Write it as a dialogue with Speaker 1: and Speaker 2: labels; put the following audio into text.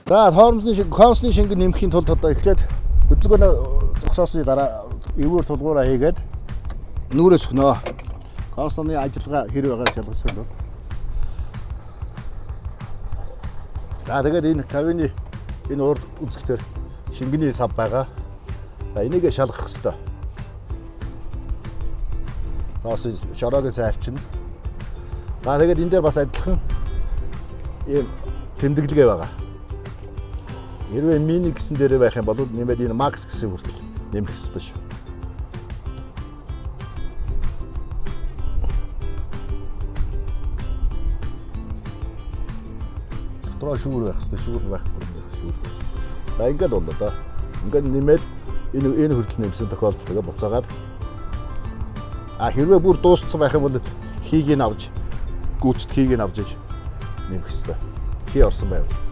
Speaker 1: За консны шинг нэмэхийн тулд одоо эхлээд хөдөлгөөнөө зогсоосны дараа эвгүүр тулгуураа хийгээд нүрээс хөнөө. Консны ажиллагаа хэрэг байгааг шалгах бол. За тэгээд энэ кабины энэ урд үзэгтэр шингэний сав байгаа. За энийг шалгах хэрэгтэй. Тоос шороог сайрчна. За тэгээд энэ дээр бас адилхан ийм тэмдэглэгээ байгаа. Хэрвээ мини гэсэн дээр байх юм бол нэмээд энэ макс гэсэн хүртэл нэмэх хэрэгтэй шүү. Дотроо шүүр байх хэрэгтэй, шүүр байхгүй юм шүүр. За ингээд болно да. Ингээд нэмээд энэ хүртэл нэмсэн тохиолдолд тэгээ буцаагаад хэрвээ бүр дууссан байх юм бол хийг нь авч гүйцэд хийг нь авч нэмэх хэрэгтэй. Хий орсон байвал.